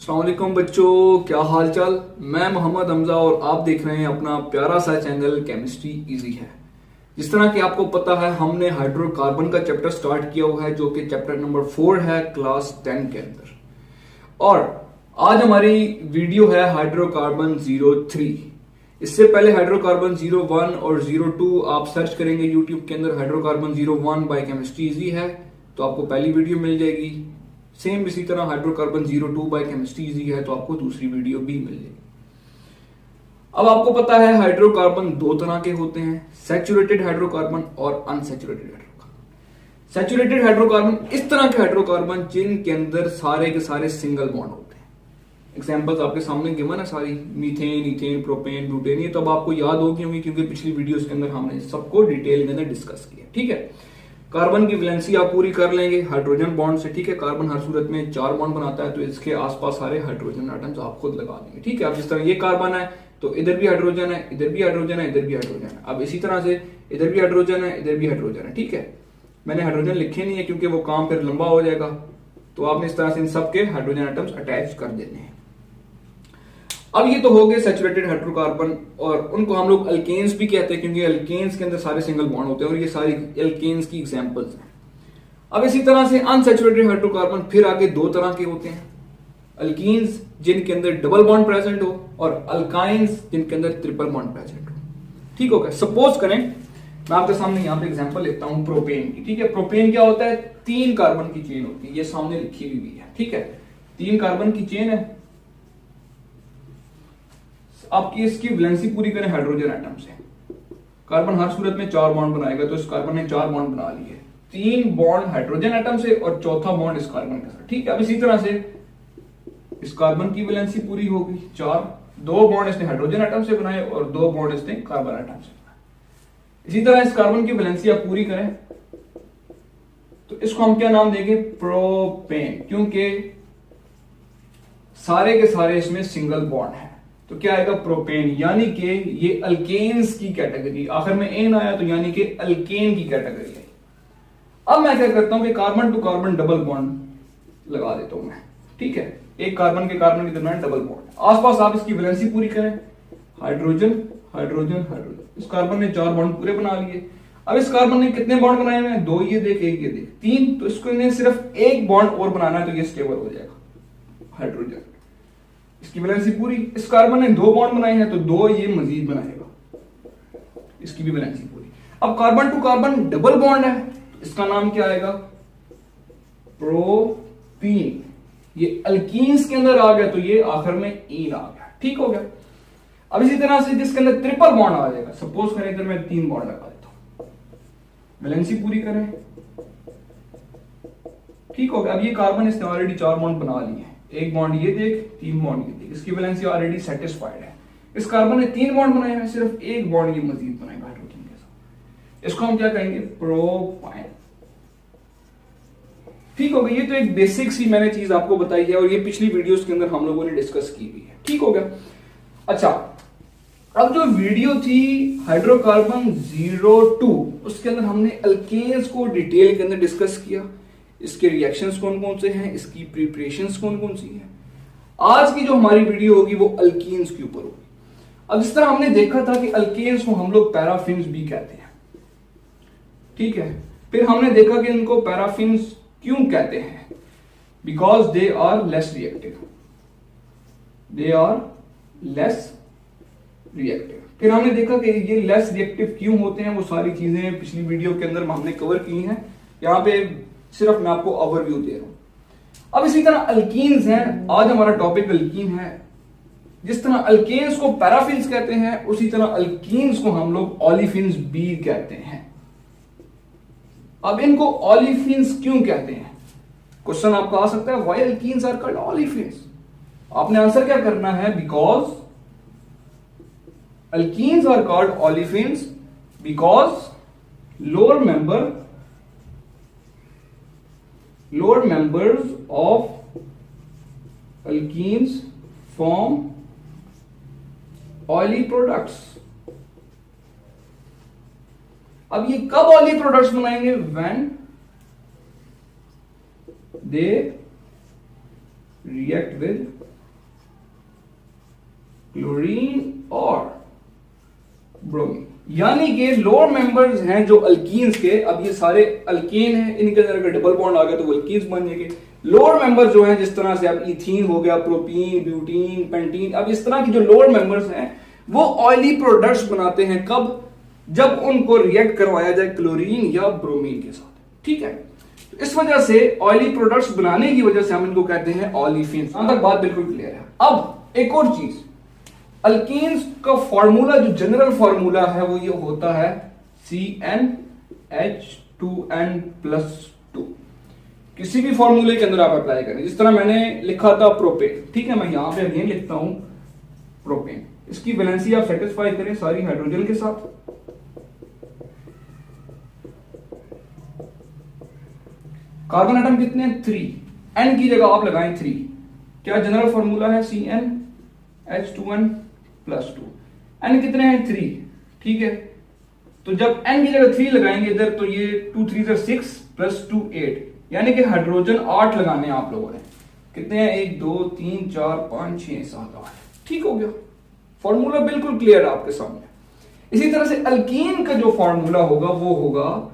अस्सलाम वालेकुम बच्चों, क्या हाल चाल। मैं मोहम्मद हमजा और आप देख रहे हैं अपना प्यारा सा चैनल केमिस्ट्री इजी है। जिस तरह कि आपको पता है हमने हाइड्रोकार्बन का चैप्टर स्टार्ट किया हुआ है जो कि चैप्टर नंबर 4 है क्लास 10 के अंदर। और आज हमारी वीडियो है हाइड्रोकार्बन 03। इससे पहले हाइड्रोकार्बन 01 और 02 आप सर्च करेंगे यूट्यूब के अंदर हाइड्रोकार्बन 01 बाय केमिस्ट्री इजी है तो आपको पहली वीडियो मिल जाएगी। सेम इसी तरह हाइड्रोकार्बन 02 बाय केमिस्ट्री इजी है तो आपको दूसरी वीडियो भी मिल जाएगी। अब आपको पता है हाइड्रोकार्बन दो तरह के होते हैं, सैचुरेटेड हाइड्रोकार्बन और अनसैचुरेटेड हाइड्रोकार्बन। सैचुरेटेड हाइड्रोकार्बन इस तरह के हाइड्रोकार्बन जिनके अंदर सारे के सारे सिंगल बॉन्ड होते हैं। एग्जांपल्स आपके सामने गिवन है सारी, मीथेन, इथेन, प्रोपेन, ब्यूटेन। ये तो अब आपको याद होगी होंगी क्योंकि पिछली वीडियोस के अंदर हमने सबको डिटेल के अंदर डिस्कस किया। ठीक है, कार्बन की वैलेंसी आप पूरी कर लेंगे हाइड्रोजन बॉन्ड से। ठीक है, कार्बन हर सूरत में 4 बॉन्ड बनाता है तो इसके आसपास सारे हाइड्रोजन एटम्स आप खुद लगा देंगे। ठीक है, अब जिस तरह ये कार्बन है तो इधर भी हाइड्रोजन है, इधर भी हाइड्रोजन है, इधर भी हाइड्रोजन है। अब इसी तरह से इधर भी हाइड्रोजन है, इधर भी हाइड्रोजन है। ठीक है, मैंने हाइड्रोजन लिखे नहीं है क्योंकि वो काम फिर लंबा हो जाएगा, तो आपने इस तरह से इन सबके हाइड्रोजन एटम्स अटैच कर देने हैं। अब ये तो हो गए सैचुरेटेड हाइड्रोकार्बन और उनको हम लोग अल्केन्स भी कहते हैं क्योंकि अल्केन्स के अंदर सारे सिंगल बॉन्ड होते हैं और ये सारी अल्केन्स की एग्जांपल्स हैं। अब इसी तरह से अनसैचुरेटेड हाइड्रोकार्बन फिर आगे दो तरह के होते हैं, अल्कीन्स जिनके अंदर डबल बॉन्ड प्रेजेंट हो और अल्काइंस जिनके अंदर ट्रिपल बॉन्ड प्रेजेंट हो। ठीक हो गया। सपोज करें मैं आपके सामने यहाँ पे एग्जांपल लेता हूं प्रोपेन की। ठीक है, प्रोपेन क्या होता है, 3 कार्बन की चेन होती है, ये सामने लिखी हुई है। ठीक है, 3 कार्बन की चेन है। आपकी इसकी वैलेंसी पूरी करें हाइड्रोजन एटम से। कार्बन हर सूरत में 4 बॉन्ड बनाएगा तो इस कार्बन ने 4 बॉन्ड बना लिए, 3 बॉन्ड हाइड्रोजन एटम से और चौथा बॉन्ड इस कार्बन के साथ। ठीक है, अब इसी तरह से इस कार्बन की वैलेंसी पूरी होगी 4, 2 बॉन्ड इसने हाइड्रोजन एटम से बनाए और 2 बॉन्ड इसने कार्बन एटम से बनाए। इसी तरह इस कार्बन की वैलेंसी आप पूरी करें तो इसको हम क्या नाम देंगे, प्रोपेन, क्योंकि सारे के सारे इसमें सिंगल बॉन्ड है तो क्या आएगा, प्रोपेन। यानी कि ये अल्केन्स की कैटेगरी, आखिर में एन आया तो यानी कि अल्केन की कैटेगरी है। अब मैं क्या करता हूं कि carbon to carbon double bond लगा देता हूं मैं। ठीक है, एक कार्बन के कार्बन के दरमियान डबल बॉन्ड, आसपास आप इसकी वैलेंसी पूरी करें, हाइड्रोजन हाइड्रोजन हाइड्रोजन। इस कार्बन ने 4 बॉन्ड पूरे बना लिए। अब इस कार्बन ने कितने बॉन्ड बनाए हुए हैं, 2 ये देख, 1 ये देख, 3। तो इसको इन्हें सिर्फ 1 बॉन्ड और बनाना है तो ये स्टेबल हो जाएगा हाइड्रोजन। इसकी वैलेंसी पूरी। इस कार्बन ने 2 बॉन्ड बनाए हैं तो 2 ये मजीद बनाएगा, इसकी भी वैलेंसी पूरी। अब carbon to carbon double bond है, इसका नाम क्या आएगा, प्रोपीन। ये अल्कीन्स के अंदर आ गया तो ये आखिर में ईन आ गया। ठीक हो गया। अब इसी तरह से जिसके अंदर ट्रिपल बॉन्ड आ जाएगा, सपोज करें इधर मैं 3 बॉन्ड लगा देता हूं, वैलेंसी पूरी करें। ठीक हो गया। अब ये कार्बन इसने ऑलरेडी 4 बॉन्ड बना लिए, 1 बॉन्ड ये देख, 3 बॉन्ड ये देख, इसकी वैलेंसी ऑलरेडी सेटिस्फाइड है। इस कार्बन ने 3 बॉन्ड बनाए हैं, सिर्फ 1 बॉन्ड ये मजीद बनाएगा हाइड्रोजन के साथ, इसको हम क्या कहेंगे, प्रोपाइन। ठीक हो गया। ये तो एक बेसिक सी मैंने चीज आपको बताई है और ये पिछली वीडियोस के अंदर हम लोगों ने डिस्कस की हुई है। ठीक हो गया। अच्छा, अब जो वीडियो थी हाइड्रोकार्बन 02 उसके अंदर हमने अल्केन्स को डिटेल के अंदर डिस्कस किया, इसके रिएक्शंस कौन कौन से हैं, इसकी प्रिपरेशंस कौन कौन सी हैं। आज की जो हमारी वीडियो होगी वो अल्कीन्स के ऊपर होगी। अब जिस तरह हमने देखा था कि अल्केन्स को हम लोग पैराफिन्स भी कहते हैं। ठीक है, फिर हमने देखा कि इनको पैराफिन्स क्यों कहते हैं, because they are less reactive, they are less reactive. फिर हमने देखा कि ये लेस रिएक्टिव क्यों होते हैं, वो सारी चीजें पिछली वीडियो के अंदर हमने कवर की हैं, यहां पे सिर्फ मैं आपको ओवरव्यू दे रहा हूं। अब इसी तरह अल्कीन्स हैं, आज हमारा टॉपिक अल्कीन है। जिस तरह अल्केन्स को पैराफिन्स कहते हैं उसी तरह अल्कीन्स को हम लोग ओलिफिन्स भी कहते हैं। अब इनको ओलिफिन्स क्यों कहते हैं, क्वेश्चन आपका आ सकता है, why alkenes are called olefins. आपने आंसर क्या करना है, because alkenes are called olefins because lower members of alkenes form oily products। अब ये कब ऑयली प्रोडक्ट्स बनाएंगे, when they react with chlorine और ब्रोमीन। यानी कि लोअर मेंबर्स हैं जो अल्कीन्स के, अब ये सारे अल्केन हैं, इनके अंदर अगर डबल बॉन्ड आ गया तो वो अल्कीन्स बन जाएंगे। लोअर मेंबर्स जो हैं, जिस तरह से अब इथीन हो गया, प्रोपीन, ब्यूटीन, पेंटीन, अब इस तरह की जो लोअर मेंबर्स हैं वो ऑयली प्रोडक्ट्स बनाते हैं। कब? जब उनको रिएक्ट करवाया जाए क्लोरीन या ब्रोमीन के साथ। ठीक है, इस वजह से ऑयली प्रोडक्ट्स बनाने की वजह से हम इनको कहते हैं ऑलिफिन्स। यहां तक बात बिल्कुल क्लियर है। अब एक और चीज, अल्कीन्स का फॉर्मूला, जो जनरल फॉर्मूला है वो ये होता है CnH2n+2। किसी भी फॉर्मूले के अंदर आप अप्लाई करें, जिस तरह मैंने लिखा था प्रोपेन, ठीक है, मैं यहां पे अगेन लिखता हूं प्रोपेन। इसकी वैलेंसी आप सेटिस्फाई करें सारी हाइड्रोजन के साथ। कार्बन एटम कितने हैं? 3। n की जगह आप लगाएं 3। क्या जनरल फॉर्मूला है? CnH2n+2। n कितने हैं? 3। ठीक है, तो जब n की जगह 3 लगाएंगे इधर, तो ये 2 3 6 + 2 8, यानी कि हाइड्रोजन 8 लगाने हैं आप लोगों ने। कितने हैं? 1 2 3 4 5 6 7 8। ठीक हो गया, फॉर्मूला बिल्कुल क्लियर है आपके सामने। इसी तरह से अल्कीन का जो फॉर्मूला होगा वो होगा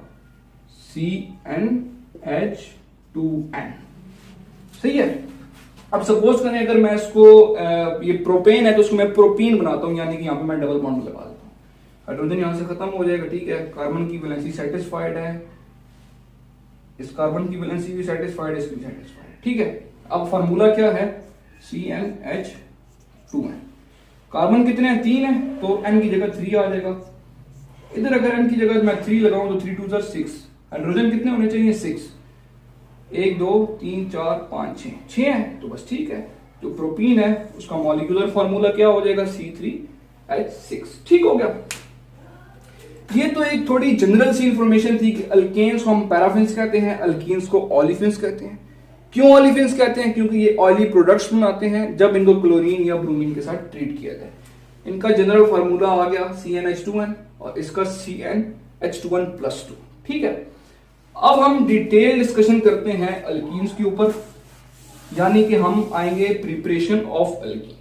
CnH2n। सही है। अब सपोज करें अगर मैं इसको ये प्रोपेन है तो उसको मैं प्रोपीन बनाता हूं, यानी कि यहां पे मैं डबल बॉन्ड लगा देता हूं, हाइड्रोजन यहां से खत्म हो जाएगा। ठीक है, कार्बन की वैलेंसी सेटिस्फाइड है, इस कार्बन की वैलेंसी भी सेटिस्फाइड है, इसकी भी सेटिस्फाइड है। ठीक है, अब फॉर्मूला क्या है? CnH2n। कार्बन कितने हैं? 3 है, तो n की जगह 3 आ जाएगा। इधर अगर n की जगह मैं 3 लगाऊं तो 3 2 6। हाइड्रोजन कितने होने चाहिए? 6। 1 2 3 4 5 6 है, तो बस ठीक है। जो प्रोपीन है उसका मॉलिक्यूलर फॉर्मूला क्या हो जाएगा? C3H6। ठीक हो गया। ये तो एक थोड़ी जनरल सी इंफॉर्मेशन थी कि अल्केन्स को हम पैराफिन्स कहते हैं, अल्कीन्स को ऑलिफिन्स कहते हैं। क्यों ऑलिफिन्स कहते हैं? क्योंकि ये ऑयली प्रोडक्ट्स बनाते हैं जब इनको क्लोरीन या ब्रोमीन के साथ ट्रीट किया जाए। इनका जनरल फार्मूला आ गया CnH2n और इसका CnH2n+2। ठीक है, अब हम डिटेल डिस्कशन करते हैं अल्कीन्स के ऊपर, यानी कि हम आएंगे preparation of alkyne.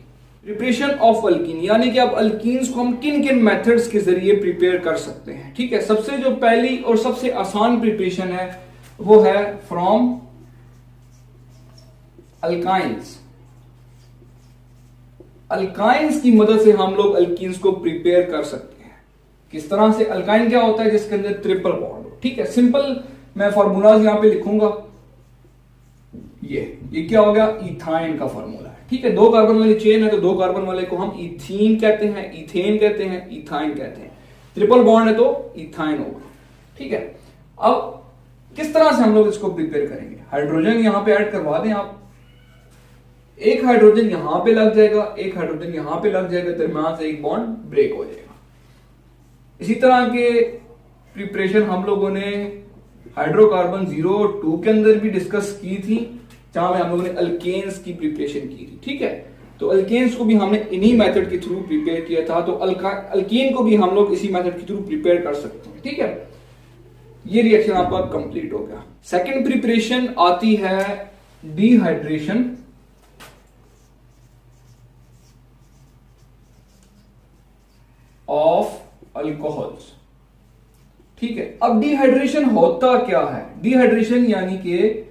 Preparation of alkyne यानी कि अब अल्कीन्स को हम किन किन मेथड्स के जरिए प्रिपेयर कर सकते हैं। ठीक है, सबसे जो पहली और सबसे आसान प्रिपरेशन है वो है फ्रॉम अल्काइंस। अल्काइंस की मदद से हम लोग अल्कीन्स को प्रिपेयर कर सकते हैं। किस तरह से? अल्काइन क्या होता है? जिसके अंदर ट्रिपल बॉन्ड हो। ठीक है, सिंपल मैं फॉर्मूलाज यहां पे लिखूंगा। ये क्या हो गया? इथाइन का फॉर्मूला है। ठीक है, 2 कार्बन वाली चेन है तो 2 कार्बन वाले को हम इथीन कहते हैं, इथेन कहते हैं, इथाइन कहते हैं। ट्रिपल बॉन्ड है तो इथाइन होगा। ठीक है, अब किस तरह से हम लोग इसको प्रिपेयर करेंगे? हाइड्रोजन यहां पे ऐड करवा दें आप। एक हाइड्रोजन यहां पे लग जाएगा, एक हाइड्रोजन यहां पे लग जाएगा, दरम्यान से एक बॉन्ड ब्रेक हो जाएगा। इसी तरह के प्रिपरेशन हम लोगों ने हाइड्रोकार्बन 0 और 2 के अंदर भी डिस्कस की थी, जहां में हम लोगों ने अल्केन्स की प्रिपरेशन की थी। ठीक है, तो अल्केन्स को भी हमने इन्हीं मेथड के थ्रू प्रिपेयर किया था, तो अल्कीन को भी हम लोग इसी मेथड के थ्रू प्रिपेयर कर सकते हैं। ठीक है, ये रिएक्शन आपका कंप्लीट हो गया। सेकंड प्रिपरेशन आती है डिहाइड्रेशन ऑफ अल्कोहल्स। ठीक है, अब डिहाइड्रेशन होता क्या है? डिहाइड्रेशन यानी कि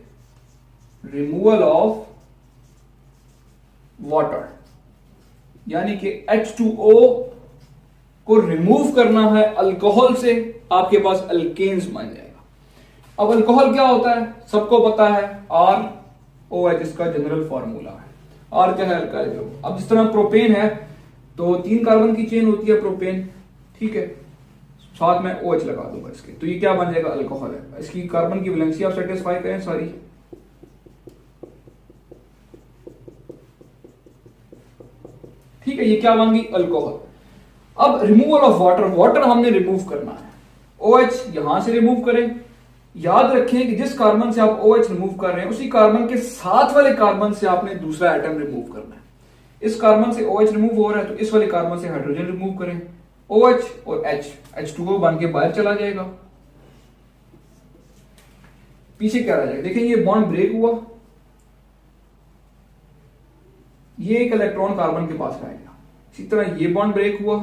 रिमूवल ऑफ वाटर, यानी कि H2O को रिमूव करना है अल्कोहल से, आपके पास अल्केन्स बन जाएगा। अब अल्कोहल क्या होता है? सबको पता है, ROH इसका जनरल फॉर्मूला है। R क्या है? Alkyl group. अब जिस तरह प्रोपेन है तो 3 कार्बन की चेन होती है प्रोपेन। ठीक है, साथ में OH लगा दूंगा इसके, तो ये क्या बन जाएगा? अल्कोहल है। इसकी कार्बन की वैलेंसी आप सेटिस्फाई करें सारी। ठीक है, ये क्या बन गई? अल्कोहल। अब रिमूवल ऑफ वाटर, वाटर हमने रिमूव करना है। OH यहां से रिमूव करें। याद रखें कि जिस कार्बन से आप OH रिमूव कर रहे हैं उसी कार्बन के साथ वाले कार्बन से आपने दूसरा एटम रिमूव करना है। इस कार्बन से OH रिमूव हो रहा है तो इस वाले कार्बन से हाइड्रोजन रिमूव करें। OH और H2O बन के बाहर चला जाएगा। पीछे क्या रह जाएगा? देखिए ये बॉन्ड ब्रेक हुआ, ये एक इलेक्ट्रॉन कार्बन के पास रहेगा। इसी तरह ये बॉन्ड ब्रेक हुआ,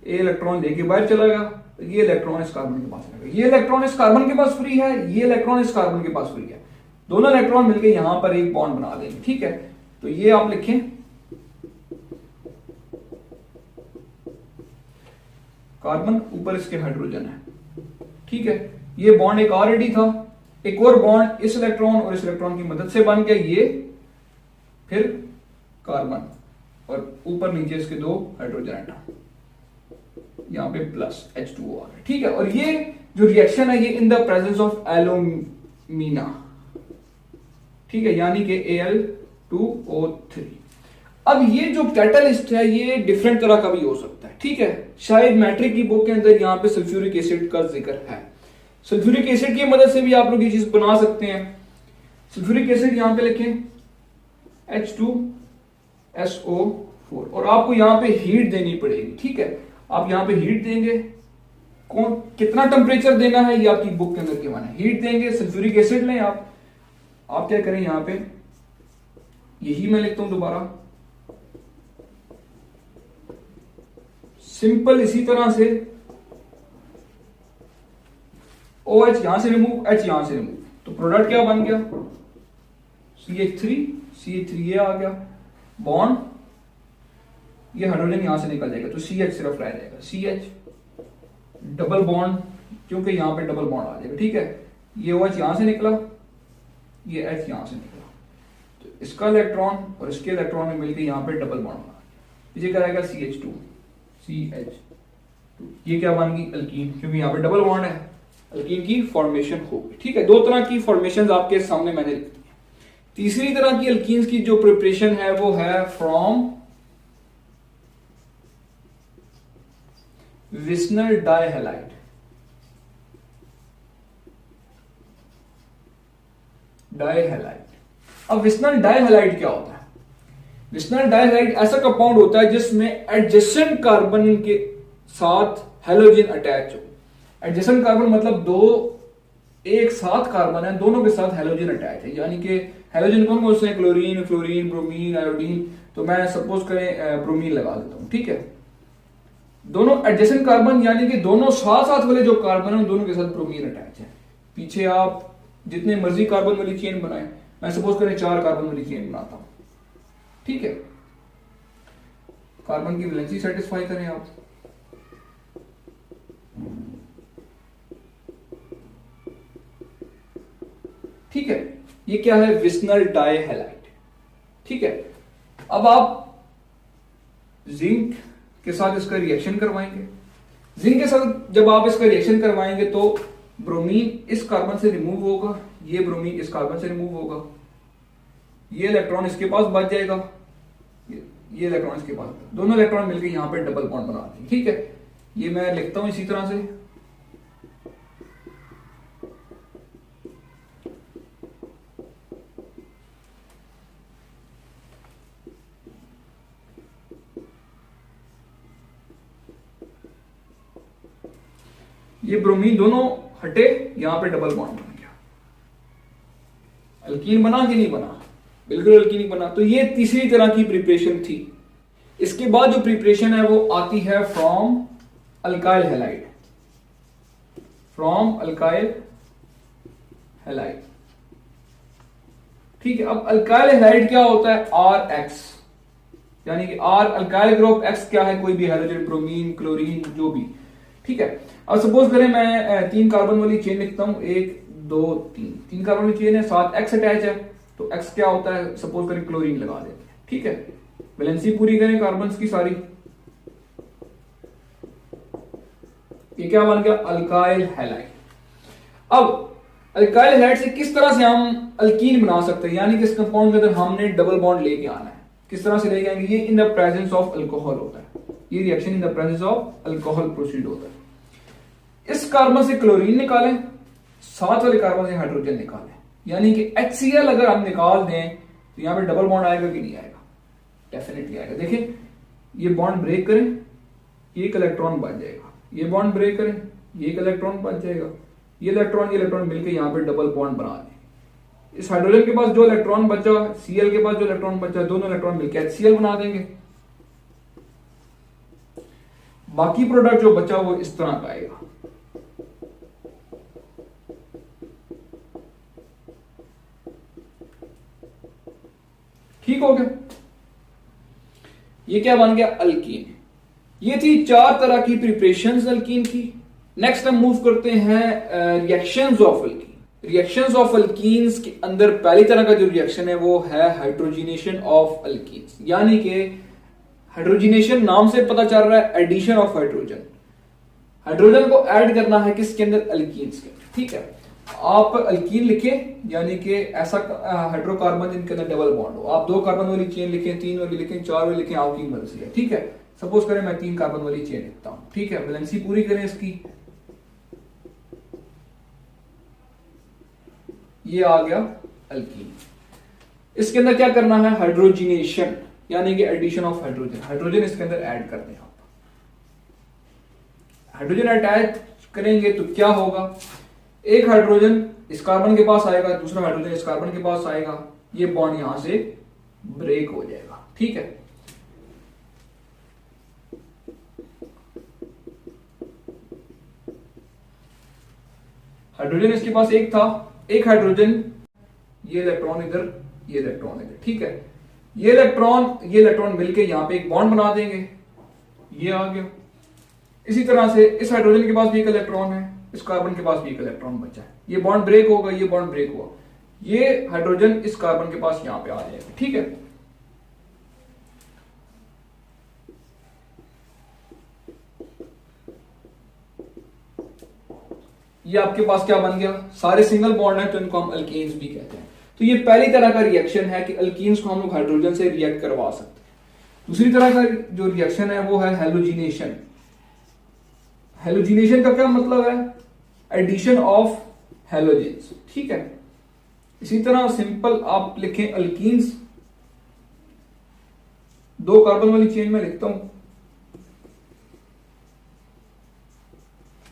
ए इलेक्ट्रॉन लेके बाहर चला गया, ये इलेक्ट्रॉन इस कार्बन के पास आ गया, ये इलेक्ट्रॉन इस कार्बन के पास फ्री है, ये इलेक्ट्रॉन इस कार्बन के पास फ्री है, दोनों इलेक्ट्रॉन मिलकर यहां पर एक बॉन्ड बना देंगे। ठीक है, तो ये आप लिखें कार्बन, ऊपर इसके हाइड्रोजन है। ठीक है, ये बॉन्ड एक ऑलरेडी था, एक और बॉन्ड इस इलेक्ट्रॉन और इस इलेक्ट्रॉन की मदद से बन गया, ये फिर कार्बन और ऊपर नीचे इसके दो हाइड्रोजन एटम, यहां पे प्लस H2O आ गया। ठीक है, और ये जो रिएक्शन है ये in the presence of alumina, ठीक है, यानी कि Al2O3। अब ये जो कैटलिस्ट है ये डिफरेंट तरह का भी हो सकता है। ठीक है, शायद मैट्रिक की बुक के अंदर यहाँ पे सल्फ्यूरिक एसिड का जिक्र है, सल्फ्यूरिक एसिड की मदद से भी आप लोग ये चीज बना सकते हैं। सल्फ्यूरिक एसिड यहां पे लिखें H2SO4 और आपको यहां पे हीट देनी पड़ेगी। ठीक है, आप यहां पे हीट देंगे, कौन कितना टेम्परेचर देना है ये आपकी बुक के अंदर के माना है। हीट देंगे, सल्फ्यूरिक एसिड लें आप क्या करें यहां पे, यही मैं लिखता हूं दोबारा, सिंपल इसी तरह से OH यहां से रिमूव, H यहां से रिमूव, तो प्रोडक्ट क्या बन गया, CH3 ये आ गया बॉन्ड, ये हाइड्रोजन यहां से निकल जाएगा तो CH सिर्फ रह जाएगा, CH डबल बॉन्ड, क्योंकि यहां पे डबल बॉन्ड आ जाएगा। ठीक है, ये OH यहां से निकला, ये H यहां से निकला, तो इसका इलेक्ट्रॉन और इसके इलेक्ट्रॉन में मिलकर यहां पे डबल बॉन्ड बना, ये क्या रहेगा CH2, ये क्या बन गई अल्कीन, क्योंकि यहां पे डबल बॉन्ड है, अल्कीन की फॉर्मेशन होगी। ठीक है, दो तरह की फॉर्मेशंस आपके सामने मैंने लिख दी है। तीसरी तरह की अल्कीन्स की जो प्रिपरेशन है वो है फ्रॉम विस्नर डाइहैलाइड। अब विस्नर डाइहैलाइड क्या होता है, विस्नर डाइहैलाइड ऐसा कंपाउंड होता है जिसमें एडजेसेंट कार्बन के साथ हैलोजन अटैच हो। एडजेसेंट कार्बन मतलब दो एक साथ कार्बन है, दोनों के साथ हैलोजन अटैच है, यानी कि हैलोजन कौन कौन से हैं, क्लोरीन, फ्लोरीन, ब्रोमीन, आयोडीन, तो मैं सपोज करें ब्रोमीन लगा देता हूं। ठीक है, दोनों एडजेसेंट कार्बन यानी कि दोनों साथ साथ वाले जो कार्बन है दोनों के साथ ब्रोमीन अटैच है। पीछे आप जितने मर्जी कार्बन वाली चेन बनाए, मैं सपोज करें 4 कार्बन वाली चेन बनाता हूं। ठीक है, कार्बन की वैलेंसी सेटिस्फाई करें आप, ठीक है, ये क्या है, विस्नर डाइहैलाइड। ठीक है, अब आप जिंक के साथ इसका रिएक्शन करवाएंगे, जिंक के साथ जब आप इसका रिएक्शन करवाएंगे तो ब्रोमीन इस कार्बन से रिमूव होगा, ये ब्रोमीन इस कार्बन से रिमूव होगा, ये इलेक्ट्रॉन इसके पास बच जाएगा, ये इलेक्ट्रॉन इसके पास, दोनों इलेक्ट्रॉन मिलकर यहां पे डबल बॉन्ड बना देंगे। ठीक है, ये मैं लिखता हूं इसी तरह से, ये ब्रोमीन दोनों हटे, यहां पे डबल बॉन्ड बन गया, अल्कीन बना कि नहीं बना, बिल्कुल अल्कीन नहीं बना। तो ये तीसरी तरह की प्रिपरेशन थी। इसके बाद जो प्रिपरेशन है वो आती है from alkyl halide, from alkyl halide. ठीक है, अब अल्काइल हैलाइड क्या होता है, RX, यानी कि R अल्काइल ग्रुप, X क्या है, कोई भी हाइड्रोजन, ब्रोमीन, क्लोरीन, जो भी। ठीक है, अब सपोज करें मैं 3 कार्बन वाली चेन लिखता हूं, 1 2 3 कार्बन वाली चेन है, साथ X अटैच है, तो X क्या होता है, सपोज करें क्लोरीन लगा देते हैं। ठीक है, वैलेंसी पूरी करें कार्बन की सारी, ये क्या बन गया, अल्काइल हैलाइड। अब अल्काइल हैलाइड से किस तरह से हम अल्कीन बना सकते हैं, यानी कि इस कंपाउंड के अंदर हमने डबल बॉन्ड लेके आना है, किस तरह से लेके आएंगे, ये in the presence of alcohol होता है, ये reaction in the presence of alcohol proceed होता है। इस कार्बन से क्लोरीन निकालें, साथ वाले कार्बन से हाइड्रोजन निकालें, यानी कि HCl अगर हम निकाल दें तो यहां पे डबल बॉन्ड आएगा कि नहीं आएगा, डेफिनेटली आएगा। देखें, ये बॉन्ड ब्रेक करें, एक इलेक्ट्रॉन बच जाएगा, ये बॉन्ड ब्रेक करें, ये एक इलेक्ट्रॉन बच जाएगा, ये इलेक्ट्रॉन मिलकर यहां पे डबल बॉन्ड बना दें। इस हाइड्रोजन के पास जो इलेक्ट्रॉन बचा, Cl के पास जो इलेक्ट्रॉन बचा, दोनों इलेक्ट्रॉन मिलकर HCl बना देंगे। बाकी प्रोडक्ट जो बचा वो इस तरह का आएगा। ठीक हो गया। ये क्या बन गया? अल्कीन। ये थी 4 तरह की प्रिपरेशंस अल्कीन की। नेक्स्ट हम मूव करते हैं reactions of alkyne. Reactions of alkenes के अंदर पहली तरह का जो रिएक्शन है वो है हाइड्रोजिनेशन ऑफ अल्कीन्स, यानी कि हाइड्रोजिनेशन नाम से पता चल रहा है एडिशन ऑफ हाइड्रोजन। हाइड्रोजन को ऐड करना है किसके अंदर? अल्कीन्स के अंदर। ठीक है, आप अल्कीन लिखें, यानी कि ऐसा हाइड्रोकार्बन जिनके अंदर डबल बॉन्ड हो। आप 2 कार्बन वाली चेन लिखें, 3 वाली लिखें, 4 वाली लिखें, आपकी मर्जी है। ठीक है, सपोज करें मैं 3 कार्बन वाली चेन लिखता हूं। ठीक है, वैलेंसी पूरी करें इसकी। ये आ गया अल्कीन। इसके अंदर क्या करना है? हाइड्रोजिनेशन, यानी कि एडिशन ऑफ हाइड्रोजन। हाइड्रोजन इसके अंदर ऐड कर दें आप। हाइड्रोजन अटैच करेंगे तो क्या होगा? एक हाइड्रोजन इस कार्बन के पास आएगा, दूसरा हाइड्रोजन इस कार्बन के पास आएगा, ये बॉन्ड यहां से ब्रेक हो जाएगा। ठीक है, हाइड्रोजन इसके पास एक था, एक हाइड्रोजन, ये इलेक्ट्रॉन इधर, ये इलेक्ट्रॉन इधर। ठीक है, ये इलेक्ट्रॉन मिलके यहां पे एक बॉन्ड बना देंगे, ये आ गया। इसी तरह से इस हाइड्रोजन के पास भी एक इलेक्ट्रॉन है, इस कार्बन के पास भी एक इलेक्ट्रॉन बचा है, ये बॉन्ड ब्रेक होगा, ये बॉन्ड ब्रेक हुआ, ये हाइड्रोजन इस कार्बन के पास यहां पे आ जाएगा। ठीक है, ये आपके पास क्या बन गया? सारे सिंगल बॉन्ड है तो इनको हम अल्कीन्स भी कहते हैं। तो ये पहली तरह का रिएक्शन है कि अल्कीन्स को हम लोग हाइड्रोजन से रिएक्ट करवा सकते हैं। दूसरी तरह का जो रिएक्शन है वो है हैलोजिनेशन। हैलोजिनेशन का क्या मतलब है? Addition of halogens. ठीक है, इसी तरह सिंपल आप लिखें अल्कीन्स, 2 कार्बन वाली चेन में लिखता हूं,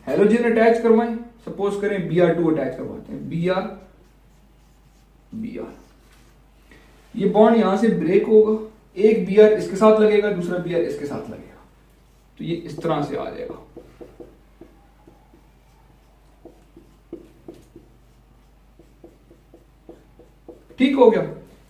हैलोजन अटैच करवाएं, सपोज करें Br2 अटैच करवाते हैं, Br, ये बॉन्ड यहां से ब्रेक होगा, एक Br इसके साथ लगेगा, दूसरा Br इसके साथ लगेगा, तो ये इस तरह से आ जाएगा। ठीक हो गया,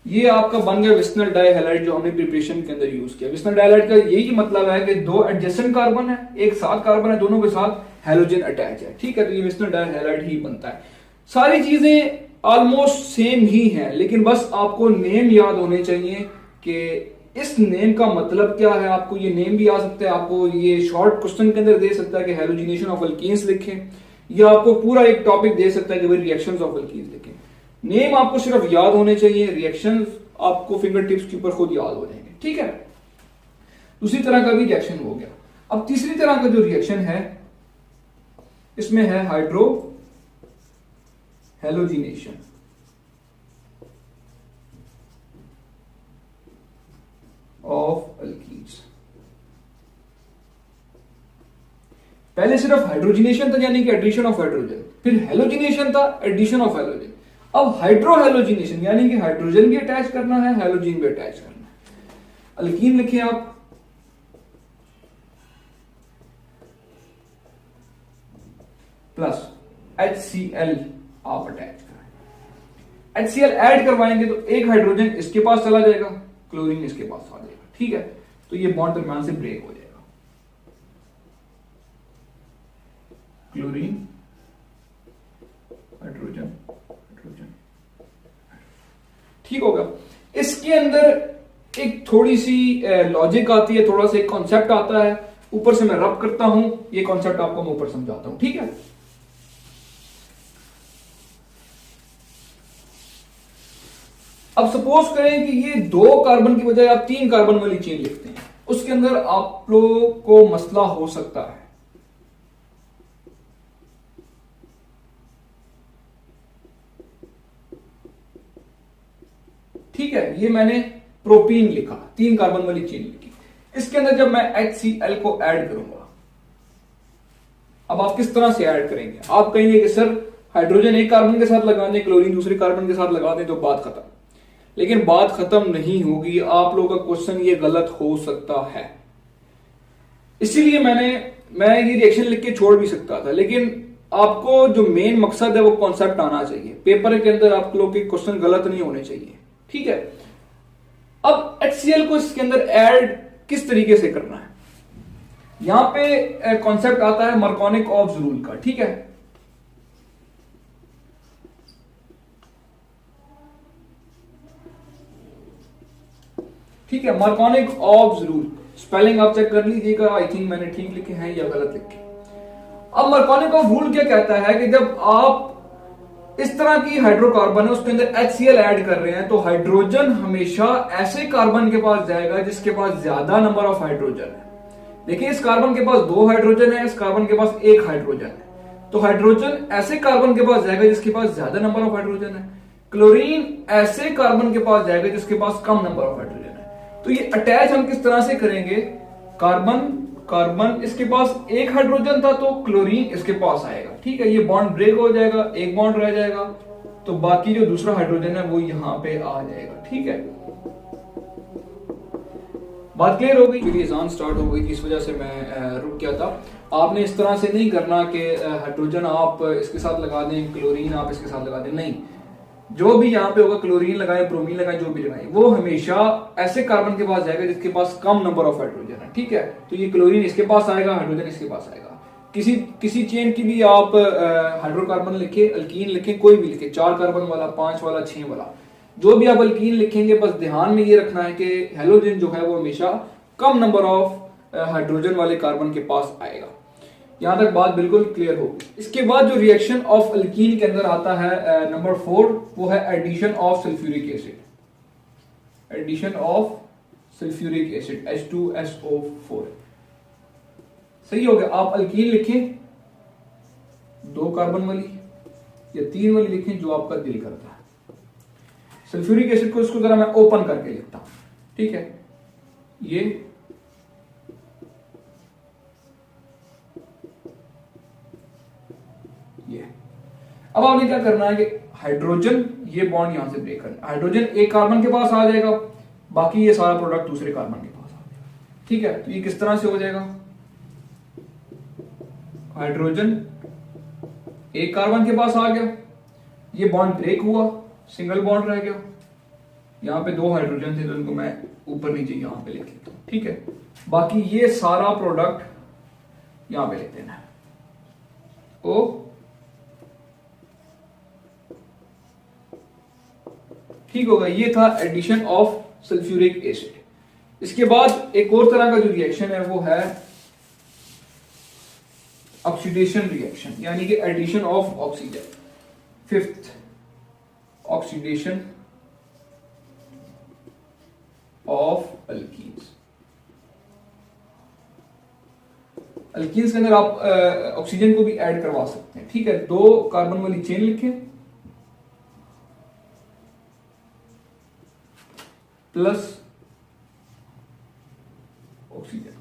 ये आपका बन गया विस्नल डाइहैलाइड जो हमने प्रिपरेशन के अंदर यूज किया। विस्नल डाइहैलाइड का यही मतलब है कि 2 एडजेसेंट कार्बन है, एक साथ कार्बन है, दोनों के साथ हैलोजन अटैच है। ठीक है, तो ये विस्नल डाइहैलाइड ही बनता है। सारी चीजें ऑलमोस्ट सेम ही हैं, लेकिन बस आपको नेम याद होने चाहिए कि इस नेम का मतलब क्या है। आपको ये नेम भी आ सकता है, आपको ये शॉर्ट क्वेश्चन के अंदर दे सकता है कि हैलोजिनेशन ऑफ अल्कीन्स लिखें, या आपको पूरा एक टॉपिक दे सकता है कि भाई रिएक्शंस ऑफ अल्कीन्स लिखें। नेम आपको सिर्फ याद होने चाहिए, रिएक्शन आपको फिंगर टिप्स के ऊपर खुद याद हो जाएंगे। ठीक है, दूसरी तरह का भी रिएक्शन हो गया। अब तीसरी तरह का जो रिएक्शन है इसमें है हाइड्रो हैलोजिनेशन ऑफ अल्कीन्स। पहले सिर्फ हाइड्रोजिनेशन था, यानी कि एडिशन ऑफ हाइड्रोजन, फिर हैलोजिनेशन था, एडिशन ऑफ हैलोजन। अब हाइड्रो हैलोजिनेशन यानी कि हाइड्रोजन भी अटैच करना है, हैलोजन भी अटैच करना है। अल्कीन लिखें आप, प्लस HCl आप अटैच करें। HCl ऐड करवाएंगे तो एक हाइड्रोजन इसके पास चला जाएगा, क्लोरीन इसके पास आ जाएगा। ठीक है, तो ये बॉन्ड दरम्यान से ब्रेक हो जाएगा, क्लोरीन हाइड्रोजन हाइड्रोजन। ठीक होगा। इसके अंदर एक थोड़ी सी लॉजिक आती है, थोड़ा सा एक कॉन्सेप्ट आता है, ऊपर से मैं रब करता हूं, ये कॉन्सेप्ट आपको मैं ऊपर समझाता हूं। ठीक है, अब सपोज करें कि ये 2 कार्बन की बजाय आप 3 कार्बन वाली चेन लिखते हैं, उसके अंदर आप लोगों को मसला हो सकता है। ठीक है, ये मैंने प्रोपीन लिखा, 3 कार्बन वाली चेन लिखी, इसके अंदर जब मैं HCl को ऐड करूंगा, अब आप किस तरह से ऐड करेंगे? आप कहेंगे कि सर हाइड्रोजन एक कार्बन के साथ लगा दें, क्लोरीन दूसरे कार्बन के साथ लगा दें तो बात खत्म। लेकिन बात खत्म नहीं होगी, आप लोगों का क्वेश्चन ये गलत हो सकता है। इसीलिए मैं ये रिएक्शन लिख के छोड़ भी सकता था, लेकिन आपको जो मेन मकसद है वो कॉन्सेप्ट आना चाहिए। पेपर के अंदर आप लोग के क्वेश्चन गलत नहीं होने चाहिए, ठीक है। अब HCl को इसके अंदर ऐड किस तरीके से करना है, यहां पे कॉन्सेप्ट आता है मार्कोनिक ऑफ रूल का, ठीक है। ठीक है, मार्कोनिक ऑफ रूल, स्पेलिंग आप चेक कर लीजिएगा, आई थिंक मैंने ठीक लिखे हैं या गलत लिखे। अब मार्कोनिक ऑफ रूल क्या कहता है कि जब आप इस तरह की हाइड्रोकार्बन है उसके अंदर HCl ऐड कर रहे हैं, तो हाइड्रोजन हमेशा ऐसे कार्बन के पास जाएगा जिसके पास ज्यादा नंबर ऑफ हाइड्रोजन है। देखिए, इस कार्बन के पास 2 हाइड्रोजन है, इस कार्बन के पास 1 हाइड्रोजन है, तो हाइड्रोजन ऐसे कार्बन के पास जाएगा जिसके पास ज्यादा नंबर ऑफ हाइड्रोजन है। क्लोरीन ऐसे कार्बन के पास जाएगा जिसके पास कम नंबर ऑफ हाइड्रोजन है। तो ये अटैच हम किस तरह से करेंगे, कार्बन कार्बन इसके पास 1 हाइड्रोजन था तो क्लोरीन इसके पास आएगा, ठीक है। ये बॉन्ड ब्रेक हो जाएगा, एक बॉन्ड रह जाएगा, तो बाकी जो दूसरा हाइड्रोजन है वो यहां पे आ जाएगा, ठीक है। बात क्लियर हो गई। मेरी एग्जाम स्टार्ट हो गई थी, इस वजह से मैं रुक गया था। आपने इस तरह से नहीं करना कि हाइड्रोजन आप इसके साथ लगा दें, क्लोरीन आप इसके साथ लगा दें, नहीं। जो भी यहाँ पे होगा, क्लोरीन लगाए, ब्रोमीन लगाए, जो भी लगाए, वो हमेशा ऐसे कार्बन के पास जाएगा जिसके पास कम नंबर ऑफ हाइड्रोजन है, ठीक है। तो ये क्लोरीन इसके पास आएगा, हाइड्रोजन इसके पास आएगा। किसी चेन की भी आप हाइड्रोकार्बन लिखे, अल्कीन लिखे, कोई भी लिखे, 4 कार्बन वाला, 5 वाला, 6 वाला, जो भी आप अल्कीन लिखेंगे, बस ध्यान में ये रखना है कि हेलोजन जो है वो हमेशा कम नंबर ऑफ हाइड्रोजन वाले कार्बन के पास आएगा। यहां तक बात बिल्कुल क्लियर होगी। इसके बाद जो रिएक्शन ऑफ अल्कीन के अंदर आता है नंबर 4, वो है addition of sulphuric acid. Addition of sulphuric acid H2SO4। सही हो गया। आप अल्कीन लिखें 2 कार्बन वाली या 3 वाली लिखें, जो आपका दिल करता है। सल्फ्यूरिक एसिड को इसको जरा मैं ओपन करके लिखता हूं, ठीक है। ये अब आपने क्या करना है कि हाइड्रोजन, ये बॉन्ड यहां से ब्रेक करना। हाइड्रोजन एक कार्बन के पास आ जाएगा, बाकी ये सारा प्रोडक्ट दूसरे कार्बन के पास आ जाएगा, ठीक है। तो ये किस तरह से हो जाएगा, हाइड्रोजन एक कार्बन के पास आ गया, ये बॉन्ड ब्रेक हुआ, सिंगल बॉन्ड रह गया। यहां पे 2 हाइड्रोजन थे तो इनको मैं ऊपर नीचे यहां पे लिख लेता हूं, ठीक है। बाकी ये सारा प्रोडक्ट यहां पे लिख देना है, ओ ठीक होगा। ये था एडिशन ऑफ सल्फ्यूरिक एसिड। इसके बाद एक और तरह का जो रिएक्शन है वो है ऑक्सीडेशन रिएक्शन, यानी कि addition of oxygen. 5th, oxidation of alkenes. Alkenes के अंदर आप ऑक्सीजन को भी ऐड करवा सकते हैं, ठीक है। 2 कार्बन वाली चेन लिखें, प्लस ऑक्सीजन।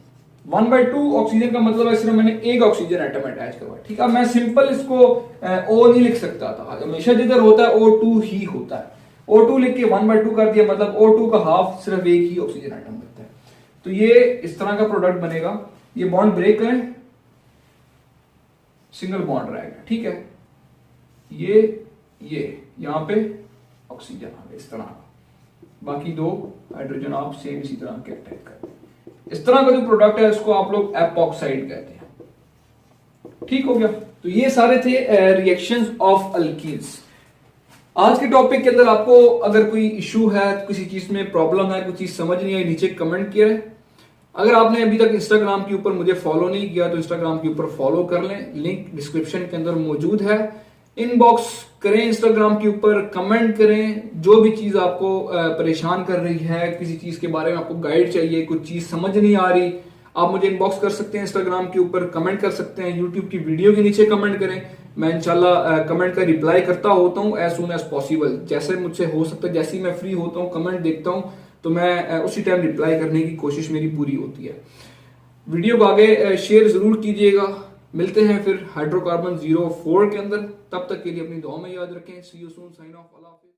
1/2 ऑक्सीजन का मतलब है सिर्फ मैंने एक ऑक्सीजन एटम अटैच करवाया, ठीक है। मैं सिंपल इसको O नहीं लिख सकता था, हमेशा जिधर होता है O2 ही होता है। O2 लिख के 1/2 कर दिया, मतलब O2 का हाफ सिर्फ एक ही ऑक्सीजन एटम बनता है। तो ये इस तरह का प्रोडक्ट बनेगा। ये बॉन्ड ब्रेक करें, सिंगल बॉन्ड रहेगा, ठीक है। ये यहां पे ऑक्सीजन आ गया इस तरह का, बाकी 2 हाइड्रोजन आप सेम इसी तरह के अटैच कर। इस तरह का जो प्रोडक्ट है इसको आप लोग एपॉक्साइड कहते हैं, ठीक हो गया। तो ये सारे थे रिएक्शंस ऑफ अल्कीन्स। आज के टॉपिक के अंदर आपको अगर कोई इशू है, किसी चीज में प्रॉब्लम है, कोई चीज समझ नहीं आई, नीचे कमेंट किया है। अगर आपने अभी तक इंस्टाग्राम के ऊपर मुझे फॉलो नहीं किया तो इंस्टाग्राम के ऊपर फॉलो कर लें, लिंक डिस्क्रिप्शन के अंदर मौजूद है। इनबॉक्स करें इंस्टाग्राम के ऊपर, कमेंट करें, जो भी चीज आपको परेशान कर रही है, किसी चीज के बारे में आपको गाइड चाहिए, कुछ चीज समझ नहीं आ रही, आप मुझे इनबॉक्स कर सकते हैं इंस्टाग्राम के ऊपर, कमेंट कर सकते हैं। यूट्यूब की वीडियो के नीचे कमेंट करें, मैं इंशाल्लाह कमेंट का रिप्लाई करता होता हूं एज सून एज पॉसिबल, जैसे मुझसे हो सकता है। जैसे ही मैं फ्री होता हूं, कमेंट देखता हूं, तो मैं उसी टाइम रिप्लाई करने की कोशिश मेरी पूरी होती है। वीडियो को आगे शेयर जरूर कीजिएगा। मिलते हैं फिर हाइड्रोकार्बन 04 के अंदर, तब तक के लिए अपनी दुआ में याद रखें। सी यू सून, साइन ऑफ, अल्लाह हाफिज़।